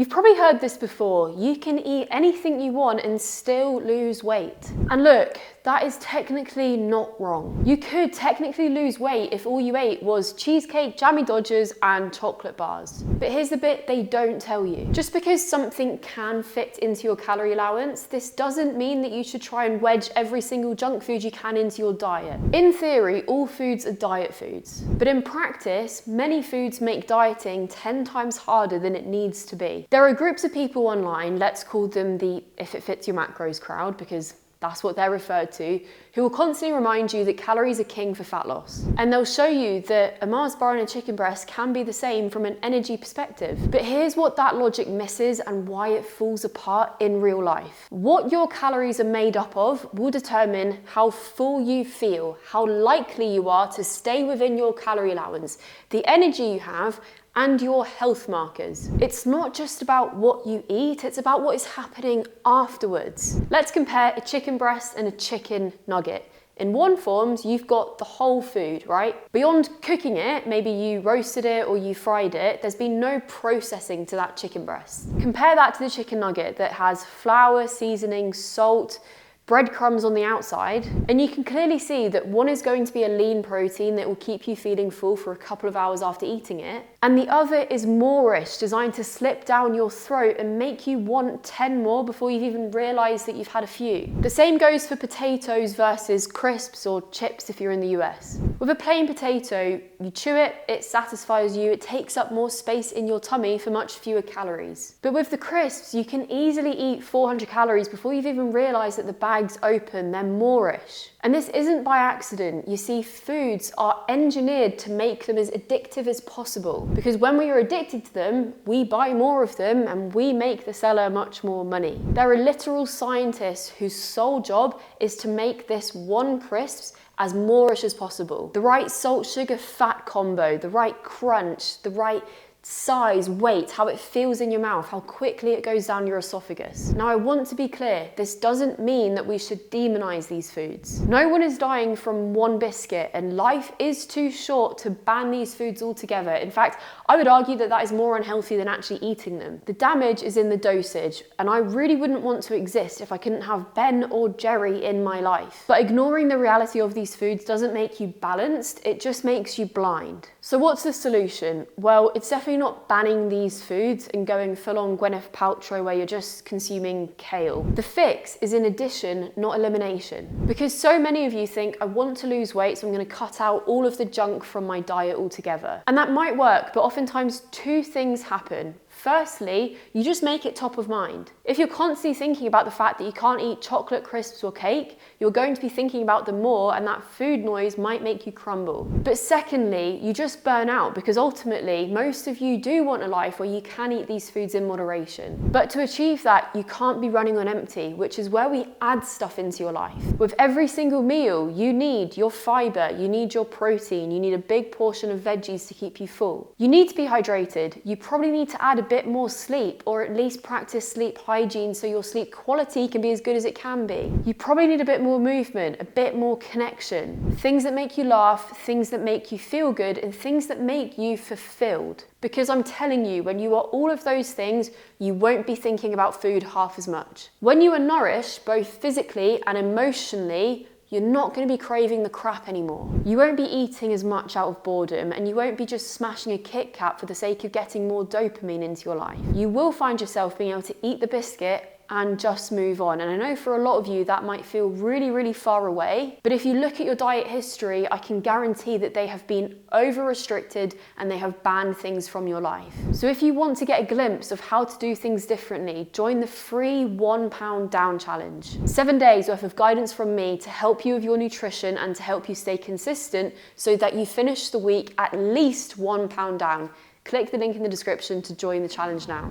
You've probably heard this before. You can eat anything you want and still lose weight. And look, that is technically not wrong. You could technically lose weight if all you ate was cheesecake, jammy dodgers, and chocolate bars. But here's the bit they don't tell you. Just because something can fit into your calorie allowance, this doesn't mean that you should try and wedge every single junk food you can into your diet. In theory, all foods are diet foods. But in practice, many foods make dieting 10 times harder than it needs to be. There are groups of people online, let's call them the if it fits your macros crowd, because that's what they're referred to, who will constantly remind you that calories are king for fat loss. And they'll show you that a Mars bar and a chicken breast can be the same from an energy perspective. But here's what that logic misses and why it falls apart in real life. What your calories are made up of will determine how full you feel, how likely you are to stay within your calorie allowance, the energy you have, and your health markers. It's not just about what you eat, it's about what is happening afterwards. Let's compare a chicken breast and a chicken nugget. In one form, you've got the whole food, right? Beyond cooking it, maybe you roasted it or you fried it, there's been no processing to that chicken breast. Compare that to the chicken nugget that has flour, seasoning, salt, breadcrumbs on the outside, and you can clearly see that one is going to be a lean protein that will keep you feeling full for a couple of hours after eating it, and the other is moreish, designed to slip down your throat and make you want 10 more before you've even realised that you've had a few. The same goes for potatoes versus crisps or chips if you're in the US. With a plain potato, you chew it, it satisfies you, it takes up more space in your tummy for much fewer calories. But with the crisps, you can easily eat 400 calories before you've even realised that the bag's open, they're moreish. And this isn't by accident. You see, foods are engineered to make them as addictive as possible, because when we are addicted to them, we buy more of them and we make the seller much more money. There are literal scientists whose sole job is to make this one crisp as moreish as possible. The right salt, sugar, fat combo, the right crunch, the right size, weight, how it feels in your mouth, how quickly it goes down your esophagus. Now, I want to be clear, this doesn't mean that we should demonize these foods. No one is dying from one biscuit, and life is too short to ban these foods altogether. In fact, I would argue that that is more unhealthy than actually eating them. The damage is in the dosage, and I really wouldn't want to exist if I couldn't have Ben or Jerry in my life. But ignoring the reality of these foods doesn't make you balanced, it just makes you blind. So what's the solution? Well, it's definitely not banning these foods and going full on Gwyneth Paltrow where you're just consuming kale. The fix is in addition, not elimination. Because so many of you think, I want to lose weight, so I'm going to cut out all of the junk from my diet altogether. And that might work, but oftentimes two things happen. Firstly, you just make it top of mind. If you're constantly thinking about the fact that you can't eat chocolate crisps or cake, you're going to be thinking about them more, and that food noise might make you crumble. But secondly, you just burn out, because ultimately most of you do want a life where you can eat these foods in moderation. But to achieve that, you can't be running on empty, which is where we add stuff into your life. With every single meal, you need your fiber, you need your protein, you need a big portion of veggies to keep you full. You need to be hydrated. You probably need to add a bit more sleep, or at least practice sleep hygiene so your sleep quality can be as good as it can be. You probably need a bit more movement, a bit more connection, things that make you laugh, things that make you feel good, and things that make you fulfilled. Because I'm telling you, when you are all of those things, you won't be thinking about food half as much. When you are nourished, both physically and emotionally, you're not going to be craving the crap anymore. You won't be eating as much out of boredom, and you won't be just smashing a Kit Kat for the sake of getting more dopamine into your life. You will find yourself being able to eat the biscuit and just move on. And I know for a lot of you that might feel really, really far away, but if you look at your diet history, I can guarantee that they have been over-restricted and they have banned things from your life. So if you want to get a glimpse of how to do things differently, join the free 1 pound down challenge. 7 days worth of guidance from me to help you with your nutrition and to help you stay consistent so that you finish the week at least 1 pound down. Click the link in the description to join the challenge now.